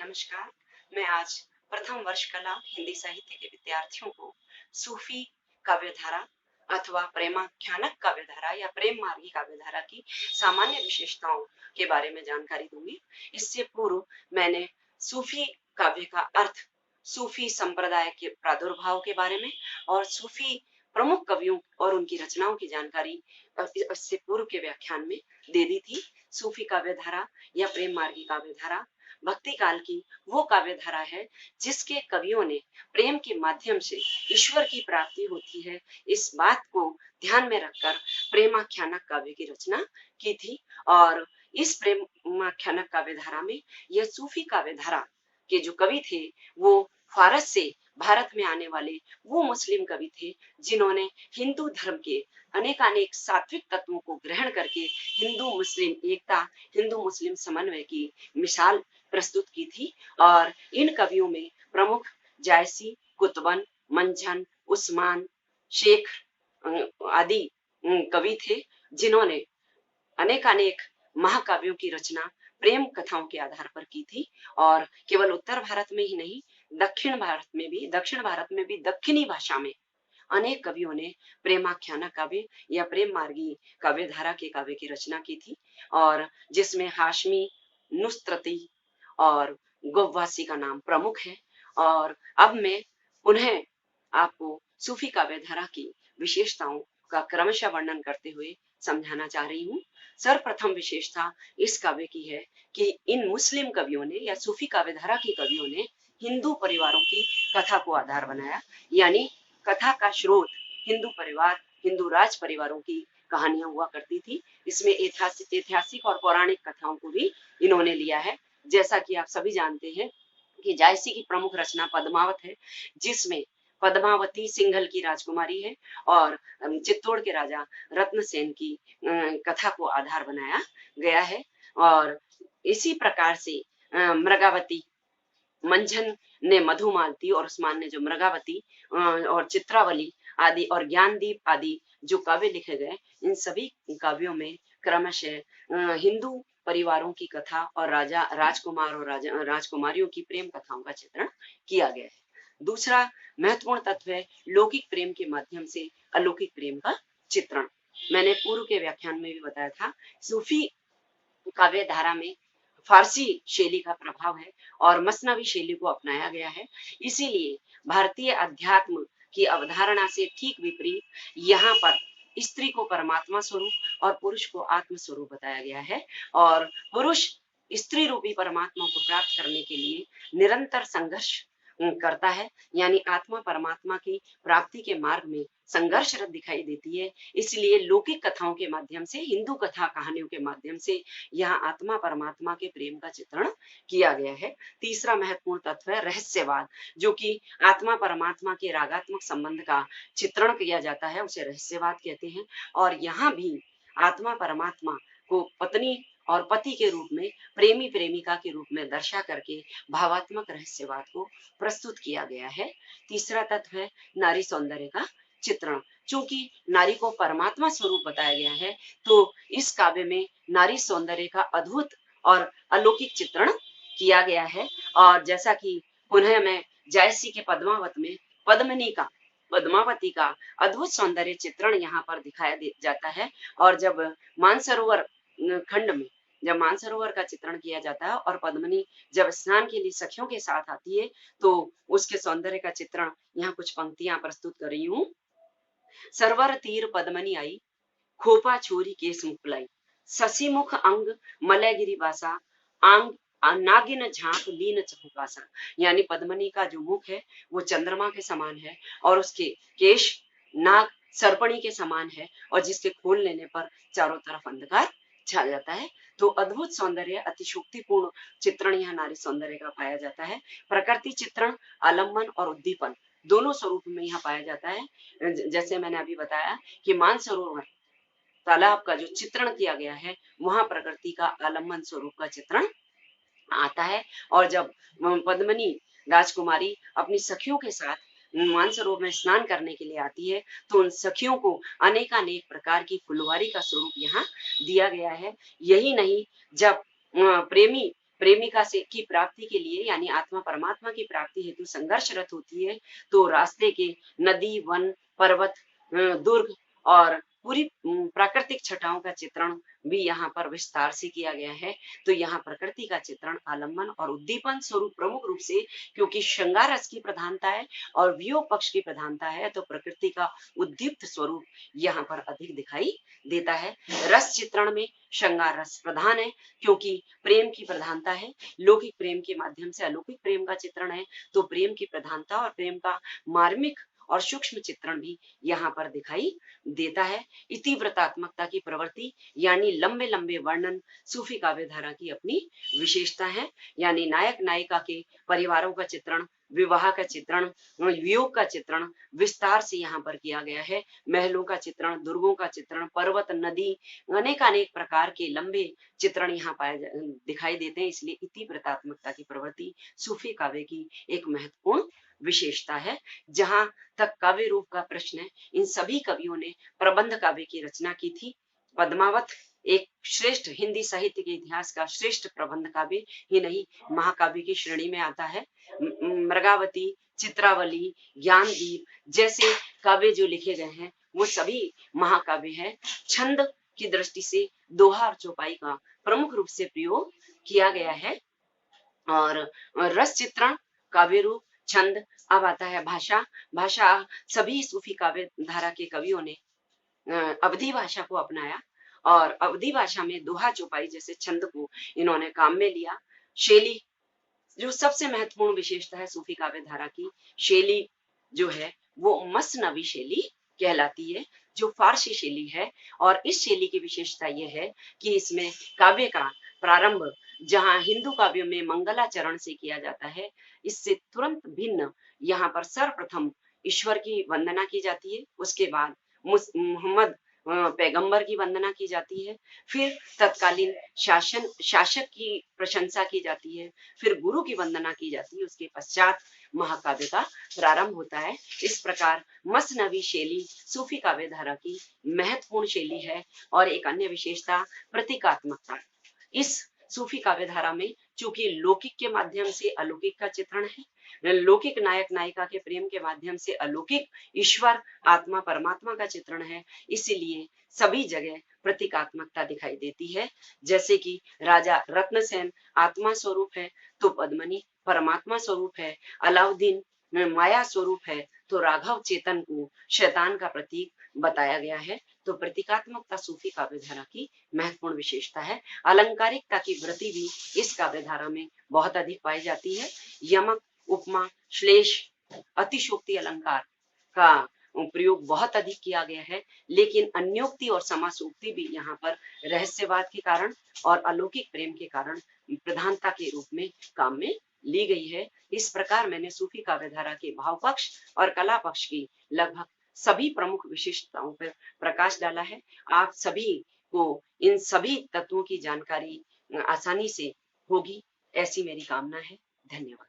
नमस्कार। मैं आज प्रथम वर्ष कला हिंदी साहित्य के विद्यार्थियों को सूफी काव्यधारा अथवा प्रेमाख्यानक काव्यधारा या प्रेम मार्गी काव्यधारा की सामान्य विशेषताओं के बारे में जानकारी दूंगी। इससे पूर्व मैंने सूफी काव्य का अर्थ, सूफी संप्रदाय के प्रादुर्भाव के बारे में और सूफी प्रमुख कवियों और उनकी रचनाओं की जानकारी इससे पूर्व के व्याख्यान में दे दी थी। सूफी काव्यधारा या प्रेम मार्गी काव्यधारा भक्ति काल की वो काव्यधारा है जिसके कवियों ने प्रेम के माध्यम से ईश्वर की प्राप्ति होती है, इस बात को ध्यान में रखकर प्रेमाख्यानक काव्य की रचना की थी। और इस प्रेमाख्यानक काव्यधारा में यह सूफी काव्यधारा के जो कवि थे वो फारस से भारत में आने वाले वो मुस्लिम कवि थे जिन्होंने हिंदू धर्म के अनेकानेक सात्विक तत्वों को ग्रहण करके हिंदू मुस्लिम एकता, हिंदू मुस्लिम समन्वय की मिसाल प्रस्तुत की थी। और इन कवियों में प्रमुख जायसी, कुतुबन, मंझन, उस्मान, शेख आदि कवि थे जिन्होंने अनेकानेक महाकाव्यों की रचना प्रेम कथाओं के आधार पर की थी। और केवल उत्तर भारत में ही नहीं, दक्षिण भारत में भी दक्षिणी भाषा में अनेक कवियों ने प्रेमाख्यानक काव्य या प्रेम मार्गी काव्यधारा के काव्य की रचना की थी, और जिसमें हाशमी, नुस्रती और गव्वासी का नाम प्रमुख है। और अब मैं उन्हें आपको सूफी काव्यधारा की विशेषताओं का क्रमशः वर्णन करते हुए समझाना चाह रही हूँ। सर्वप्रथम विशेषता इस काव्य की है कि इन मुस्लिम कवियों ने या सूफी काव्यधारा के कवियों ने हिंदू परिवारों की कथा को आधार बनाया, यानी कथा का स्रोत हिंदू परिवार, हिंदू राज परिवारों की कहानियां हुआ करती थी। इसमें ऐतिहासिक और पौराणिक कथाओं को भी इन्होंने लिया है। जैसा कि आप सभी जानते हैं कि जायसी की प्रमुख रचना पद्मावत है, जिसमें पद्मावती सिंघल की राजकुमारी है और चित्तौड़ के राजा रत्नसेन की कथा को आधार बनाया गया है। और इसी प्रकार से मृगावती, मंझन ने मधुमालती और उस्मान ने जो मृगावती और चित्रावली आदि और ज्ञानदीप आदि जो काव्य लिखे गए, इन सभी काव्यों में क्रमशः हिंदू परिवारों की कथा और राजा, राजकुमार और राजकुमारियों की प्रेम कथाओं का चित्रण किया गया है। दूसरा महत्वपूर्ण तत्व है लौकिक प्रेम के माध्यम से अलौकिक प्रेम का चित्रण। मैंने पूर्व के व्याख्यान में भी बताया था, सूफी काव्य धारा में फारसी शैली का प्रभाव है और मसनवी शैली को अपनाया गया है। इसीलिए भारतीय अध्यात्म की अवधारणा से ठीक विपरीत यहाँ पर स्त्री को परमात्मा स्वरूप और पुरुष को आत्म स्वरूप बताया गया है। और पुरुष स्त्री रूपी परमात्मा को प्राप्त करने के लिए निरंतर संघर्ष करता है, यानी आत्मा परमात्मा की प्राप्ति के मार्ग में संघर्षरत दिखाई देती है। इसलिए लौकिक कथाओं के माध्यम से, हिंदू कथा कहानियों के माध्यम से यहाँ आत्मा परमात्मा के प्रेम का चित्रण किया गया है। तीसरा महत्वपूर्ण तत्व है रहस्यवाद, जो कि आत्मा परमात्मा के रागात्मक संबंध का चित्रण किया जाता है, उसे रहस्यवाद कहते हैं। और यहाँ भी आत्मा परमात्मा को पत्नी और पति के रूप में, प्रेमी प्रेमिका के रूप में दर्शा करके भावात्मक रहस्यवाद को प्रस्तुत किया गया है। तीसरा तत्व है नारी सौंदर्य का चित्रण। चूंकि नारी को परमात्मा स्वरूप बताया गया है, तो इस काव्य में नारी सौंदर्य का अद्भुत और अलौकिक चित्रण किया गया है। और जैसा कि पुनः मैं जायसी के पद्मावत में पद्मावती का अद्भुत सौंदर्य चित्रण यहाँ पर दिखाया जाता है। और जब मानसरोवर खंड में जब मानसरोवर का चित्रण किया जाता है और पद्मिनी जब स्नान के लिए सखियों के साथ आती है, तो उसके सौंदर्य का चित्रण यहाँ कुछ पंक्तियां प्रस्तुत कर रही हूँ। सरवर तीर पद्मनी आई, खोपा छोरी केस मुकलाई, शशि मुख अंग मलयगिरी बासा, आंग नागिन झांक लीन चहुकासा। यानी पद्मनी का जो मुख है वो चंद्रमा के समान है और उसके केश नाग सर्पणी के समान है, और जिसके खोल लेने पर चारों तरफ अंधकार छा जाता है। तो अद्भुत सौंदर्य, अतिशोक्तिपूर्ण चित्रण यहाँ नारी सौंदर्य का पाया जाता है। प्रकृति चित्रण, आलम्बन और उद्दीपन दोनों स्वरूप में यहाँ पाया जाता है। जैसे मैंने अभी बताया कि मानसरोवर तालाब का जो चित्रण किया गया है, वहां प्रकृति का आलम्बन स्वरूप का चित्रण आता है। और जब पद्मिनी राजकुमारी अपनी सखियों के साथ मानसरोवर में स्नान करने के लिए आती है, तो उन सखियों को अनेकानेक प्रकार की फुलवारी का स्वरूप यहाँ दिया गया है। यही नहीं, जब प्रेमी प्रेमिका से की प्राप्ति के लिए यानी आत्मा परमात्मा की प्राप्ति हेतु संघर्षरत होती है, तो रास्ते के नदी, वन, पर्वत, दुर्ग और पूरी प्राकृतिक छटाओं का चित्रण भी यहाँ पर विस्तार से किया गया है। तो यहाँ प्रकृति का चित्रण आलम्बन और उद्दीपन स्वरूप प्रमुख रूप से, क्योंकि श्रृंगार रस की प्रधानता है और वियोग पक्ष की प्रधानता है, तो प्रकृति का उद्दीप्त स्वरूप यहाँ पर अधिक दिखाई देता है। रस चित्रण में श्रृंगार रस प्रधान है, क्योंकि प्रेम की प्रधानता है। लौकिक प्रेम के माध्यम से अलौकिक प्रेम का चित्रण है, तो प्रेम की प्रधानता और प्रेम का मार्मिक और सूक्ष्म चित्रण भी यहाँ पर दिखाई देता है। इतिव्रतात्मकता की प्रवृत्ति यानी लंबे लंबे वर्णन सूफी काव्य धारा की अपनी विशेषता है। यानी नायक नायिका के परिवारों का चित्रण, विवाह का चित्रण, वियोग का चित्रण विस्तार से यहाँ पर किया गया है। महलों का चित्रण, दुर्गों का चित्रण, पर्वत, नदी, अनेकानेक प्रकार के लंबे चित्रण यहाँ दिखाई देते हैं। इसलिए इतिव्रतात्मकता की प्रवृत्ति सूफी काव्य की एक महत्वपूर्ण विशेषता है। जहां तक काव्य रूप का प्रश्न है, इन सभी कवियों ने प्रबंध काव्य की रचना की थी। पद्मावत एक श्रेष्ठ हिंदी साहित्य के इतिहास का श्रेष्ठ प्रबंध काव्य ही नहीं, महाकाव्य की श्रेणी में आता है। मृगावती, चित्रावली, ज्ञानदीप जैसे काव्य जो लिखे गए हैं वो सभी महाकाव्य है। छंद की दृष्टि से दोहा और चौपाई का प्रमुख रूप से प्रयोग किया गया है। और रस चित्रण, काव्य रूप, छंद। अब आता है भाषा। भाषा सभी सूफी काव्य धारा के कवियों ने अवधी भाषा को अपनाया और अवधी भाषा में दोहा चौपाई जैसे छंद को इन्होंने काम में लिया। शैली जो सबसे महत्वपूर्ण विशेषता है सूफी काव्य धारा की, शैली जो है वो मसनवी शैली कहलाती है, जो फारसी शैली है। और इस शैली की विशेषता यह है कि इसमें काव्य का प्रारंभ जहां हिंदू काव्यों में मंगलाचरण से किया जाता है, इससे तुरंत भिन्न यहाँ पर सर्वप्रथम ईश्वर की वंदना की जाती है। उसके बाद मोहम्मद पैगंबर की वंदना की जाती है। फिर तत्कालीन शासक की प्रशंसा की जाती है। फिर गुरु की वंदना की जाती है। उसके पश्चात महाकाव्य का प्रारंभ होता है। इस प्रकार मसनवी शैली सूफी काव्य धारा की महत्वपूर्ण शैली है। और एक अन्य विशेषता प्रतीकात्मकता। इस सूफी काव्य धारा में चूंकि लौकिक के माध्यम से अलौकिक का चित्रण है, लौकिक नायक नायिका के प्रेम के माध्यम से अलौकिक ईश्वर आत्मा परमात्मा का चित्रण है, इसीलिए सभी जगह प्रतीकात्मकता दिखाई देती है। जैसे कि राजा रत्नसेन आत्मा स्वरूप है, तो पद्मनी परमात्मा स्वरूप है। अलाउद्दीन माया स्वरूप है, तो राघव चेतन को शैतान का प्रतीक बताया गया है। तो प्रतीकात्मकता सूफी काव्य धारा की महत्वपूर्ण विशेषता है। अलंकारिकता की वृत्ति भी इस काव्य धारा में बहुत अधिक पाई जाती है। यमक, उपमा, श्लेष, अतिशोक्ति अलंकार का प्रयोग बहुत अधिक किया गया है। लेकिन अन्योक्ति और समासोक्ति भी यहाँ पर रहस्यवाद के कारण और अलौकिक प्रेम के कारण प्रधानता के रूप में काम में ली गई है। इस प्रकार मैंने सूफी काव्य धारा के भाव पक्ष और कला पक्ष की लगभग सभी प्रमुख विशिष्टताओं पर प्रकाश डाला है। आप सभी को इन सभी तत्वों की जानकारी आसानी से होगी, ऐसी मेरी कामना है। धन्यवाद।